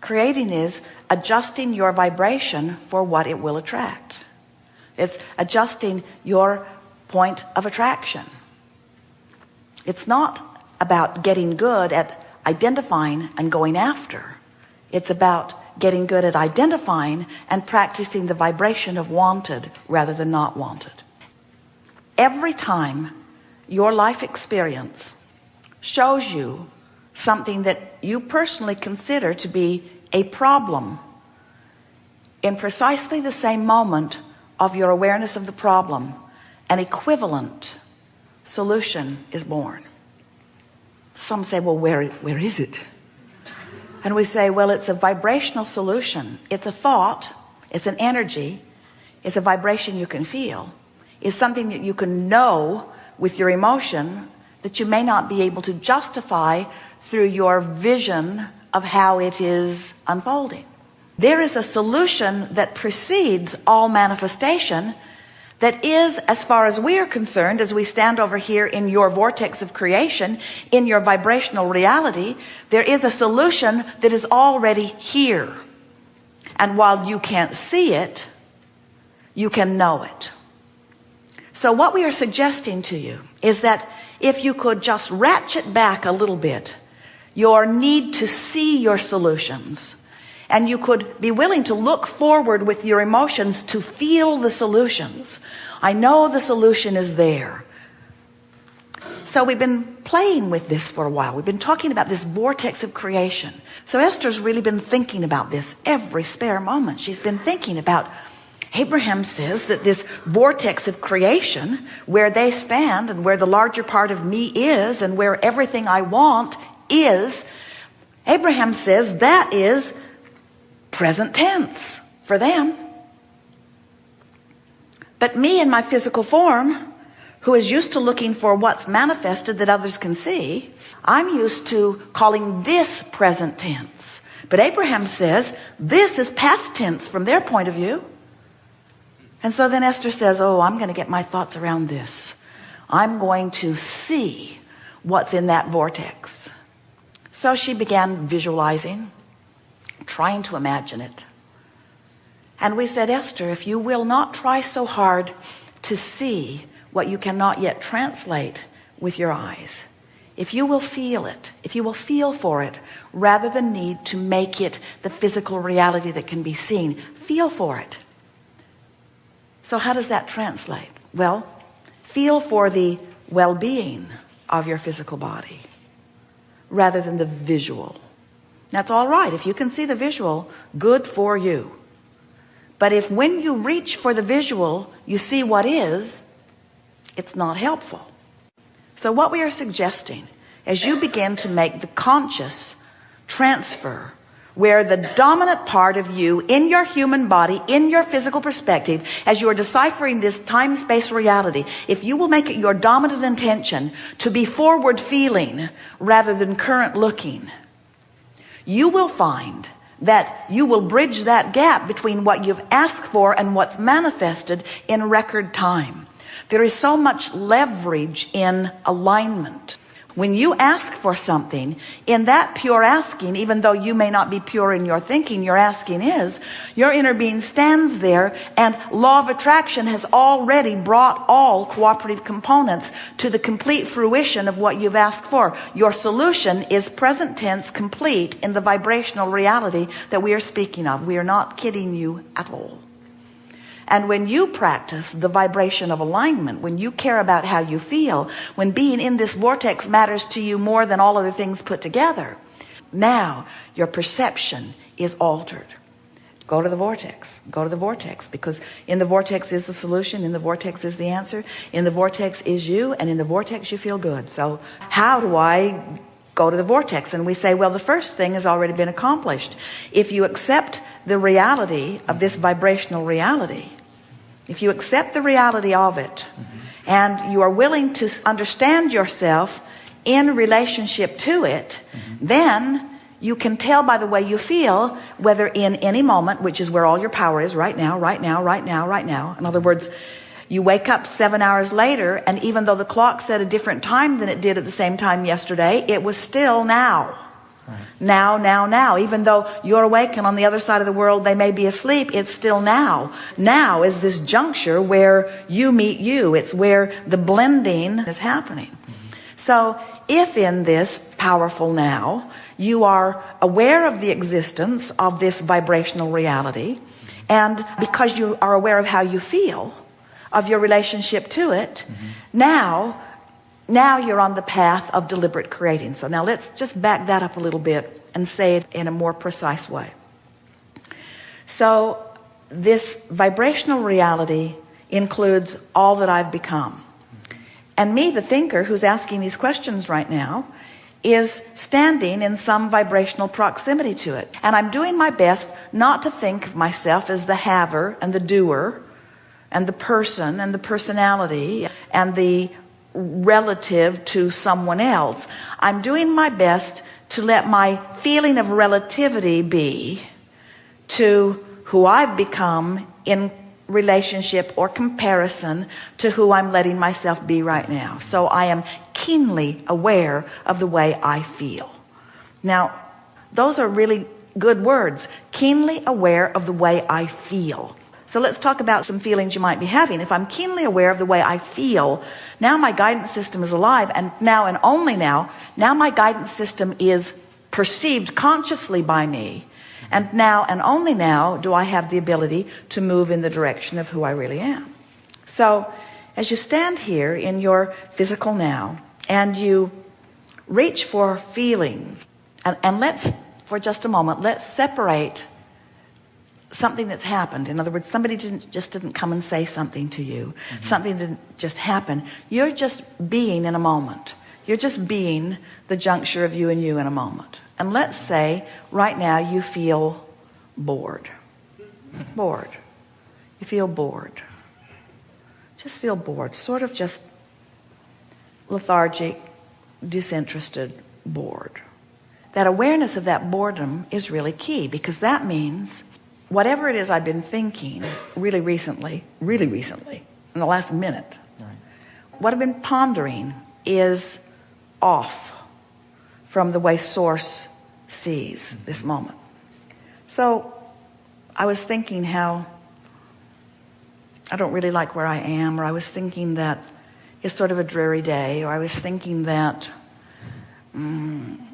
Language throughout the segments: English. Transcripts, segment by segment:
Creating is adjusting your vibration for what it will attract. It's adjusting your point of attraction. It's not about getting good at identifying and going after. It's about getting good at identifying and practicing the vibration of wanted rather than not wanted. Every time your life experience shows you something that you personally consider to be a problem, in precisely the same moment of your awareness of the problem, an equivalent solution is born. Some say, well, where is it? And we say, well, it's a vibrational solution. It's a thought, it's an energy, it's a vibration you can feel. It's something that you can know with your emotion that you may not be able to justify through your vision of how it is unfolding. There is a solution that precedes all manifestation that is, as far as we are concerned, as we stand over here in your vortex of creation, in your vibrational reality, there is a solution that is already here. And while you can't see it, you can know it. So what we are suggesting to you is that if you could just ratchet back a little bit your need to see your solutions, and you could be willing to look forward with your emotions to feel the solutions. I know the solution is there. So we've been playing with this for a while. We've been talking about this vortex of creation. So Esther's really been thinking about this every spare moment. She's been thinking about, Abraham says that this vortex of creation, where they stand and where the larger part of me is and where everything I want is, Abraham says that is present tense for them. But me in my physical form, who is used to looking for what's manifested that others can see, I'm used to calling this present tense. But Abraham says this is past tense from their point of view. And so then Esther says, oh, I'm going to get my thoughts around this. I'm going to see what's in that vortex. So she began visualizing, trying to imagine it. And we said, Esther, if you will not try so hard to see what you cannot yet translate with your eyes, if you will feel it, if you will feel for it, rather than need to make it the physical reality that can be seen, feel for it. So how does that translate? Well, feel for the well-being of your physical body rather than the visual. That's all right. If you can see the visual, good for you. But if when you reach for the visual, you see what is, it's not helpful. So what we are suggesting, as you begin to make the conscious transfer, where the dominant part of you in your human body, in your physical perspective, as you are deciphering this time-space reality, if you will make it your dominant intention to be forward feeling rather than current looking, you will find that you will bridge that gap between what you've asked for and what's manifested in record time. There is so much leverage in alignment. When you ask for something, in that pure asking, even though you may not be pure in your thinking, your asking is, your inner being stands there, and law of attraction has already brought all cooperative components to the complete fruition of what you've asked for. Your solution is present tense, complete in the vibrational reality that we are speaking of. We are not kidding you at all. And when you practice the vibration of alignment, when you care about how you feel, when being in this vortex matters to you more than all other things put together, now your perception is altered. Go to the vortex. Go to the vortex, because in the vortex is the solution. In the vortex is the answer. In the vortex is you, and in the vortex you feel good. So how do I go to the vortex? And we say, well, the first thing has already been accomplished. If you accept the reality of this vibrational reality, if you accept the reality of it, and you are willing to understand yourself in relationship to it, then you can tell by the way you feel whether in any moment, which is where all your power is, right now, right now, right now, right now. In other words, you wake up 7 hours later, and even though the clock said a different time than it did at the same time yesterday, it was still now. Right. Now. Even though you're awake and on the other side of the world they may be asleep, it's still now. Now is this juncture where you meet you. It's where the blending is happening. So if in this powerful now you are aware of the existence of this vibrational reality, and because you are aware of how you feel, of your relationship to it, now you're on the path of deliberate creating. So now let's just back that up a little bit and say it in a more precise way. So this vibrational reality includes all that I've become. And me, the thinker who's asking these questions right now, is standing in some vibrational proximity to it. And I'm doing my best not to think of myself as the haver and the doer and the person and the personality and the relative to someone else. I'm doing my best to let my feeling of relativity be to who I've become in relationship or comparison to who I'm letting myself be right now. So I am keenly aware of the way I feel. Now, those are really good words. Keenly aware of the way I feel. So let's talk about some feelings you might be having. If I'm keenly aware of the way I feel, now my guidance system is alive, and now and only now my guidance system is perceived consciously by me. And now and only now do I have the ability to move in the direction of who I really am. So as you stand here in your physical now and you reach for feelings, and let's, for just a moment, let's separate something that's happened. In other words, somebody didn't come and say something to you. Something didn't just happen. You're just being in a moment. You're just being the juncture of you and you in a moment. And let's say right now you feel bored. Bored. You feel bored. Just feel bored. Sort of just lethargic, disinterested, bored. That awareness of that boredom is really key, because that means whatever it is I've been thinking really recently, in the last minute, what I've been pondering is off from the way Source sees this moment. So I was thinking how I don't really like where I am, or I was thinking that it's sort of a dreary day, or I was thinking that I'm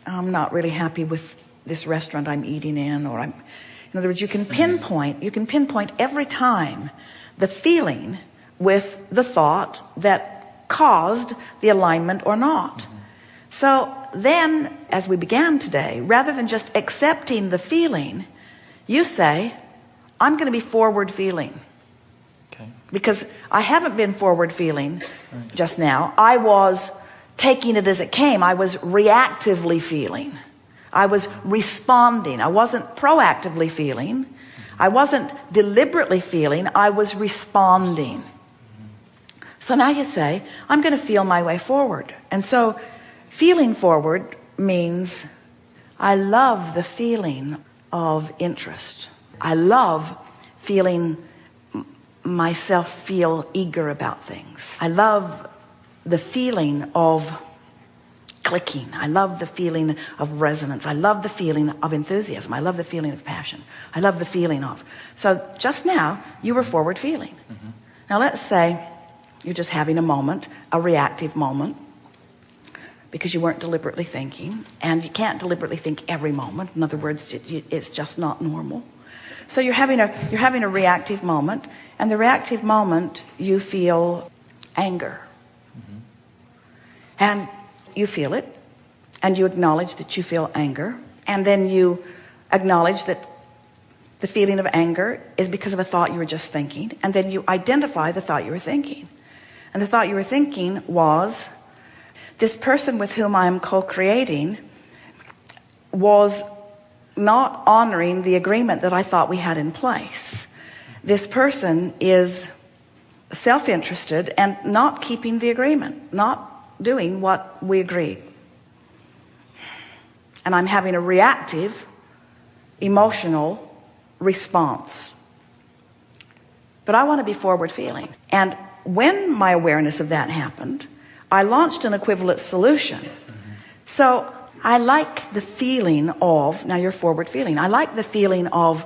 not really happy with this restaurant I'm eating in, or in other words, you can pinpoint every time the feeling with the thought that caused the alignment or not. So then, as we began today, rather than just accepting the feeling, you say, I'm going to be forward feeling. Okay. Because I haven't been forward feeling just now. I was taking it as it came. I was reactively feeling. I was responding. I wasn't proactively feeling. I wasn't deliberately feeling. I was responding. So now you say, I'm going to feel my way forward. And so feeling forward means I love the feeling of interest. I love feeling myself feel eager about things. I love the feeling of clicking. I love the feeling of resonance. I love the feeling of enthusiasm. I love the feeling of passion. I love the feeling of. So just now, you were forward feeling. Now let's say you're just having a moment, a reactive moment, because you weren't deliberately thinking, and you can't deliberately think every moment. In other words, it's just not normal. So you're having a reactive moment, and the reactive moment you feel anger. And you feel it, and you acknowledge that you feel anger, and then you acknowledge that the feeling of anger is because of a thought you were just thinking, and then you identify the thought you were thinking. And the thought you were thinking was, this person with whom I'm co-creating was not honoring the agreement that I thought we had in place. This person is self-interested and not keeping the agreement, not doing what we agreed. And I'm having a reactive, emotional response. But I want to be forward feeling. And when my awareness of that happened, I launched an equivalent solution. So I like the feeling of, now you're forward feeling, I like the feeling of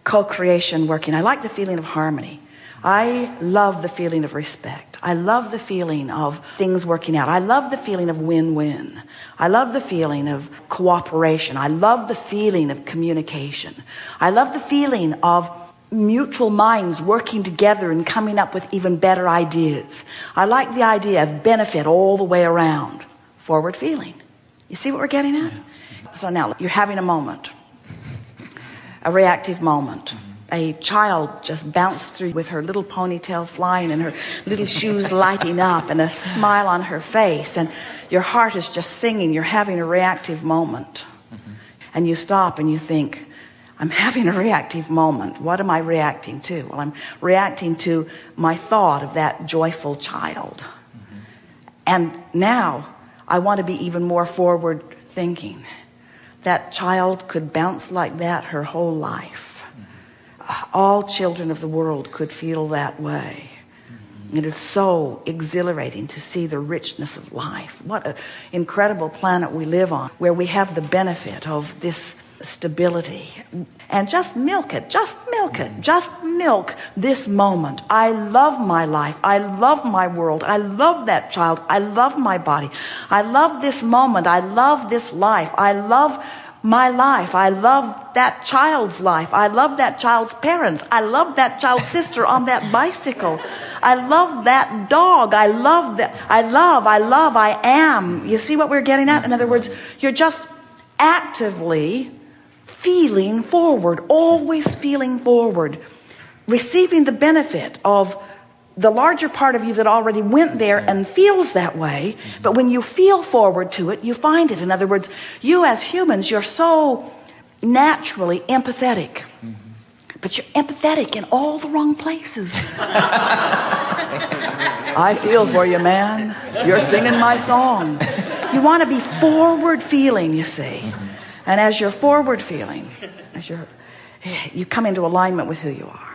co-creation working. I like the feeling of harmony. I love the feeling of respect. I love the feeling of things working out. I love the feeling of win-win. I love the feeling of cooperation. I love the feeling of communication. I love the feeling of mutual minds working together and coming up with even better ideas. I like the idea of benefit all the way around. Forward feeling. You see what we're getting at? So now you're having a moment, a reactive moment. A child just bounced through with her little ponytail flying and her little shoes lighting up and a smile on her face, and your heart is just singing. You're having a reactive moment. And you stop and you think, I'm having a reactive moment. What am I reacting to? Well, I'm reacting to my thought of that joyful child. And now I want to be even more forward thinking. That child could bounce like that her whole life. All children of the world could feel that way. It is so exhilarating to see the richness of life. What an incredible planet we live on, where we have the benefit of this stability. And just milk it, just milk it, just milk this moment. I love my life. I love my world. I love that child. I love my body. I love this moment. I love this life. I love my life. I love that child's life. I love that child's parents. I love that child's sister on that bicycle. I love that dog. I love that. I am. You see what we're getting at? In other words, you're just actively feeling forward, always feeling forward, receiving the benefit of the larger part of you that already went there and feels that way. But when you feel forward to it, you find it. In other words, you as humans, you're so naturally empathetic. But you're empathetic in all the wrong places. I feel for you, man. You're singing my song. You want to be forward feeling, you see. And as you're forward feeling, you come into alignment with who you are.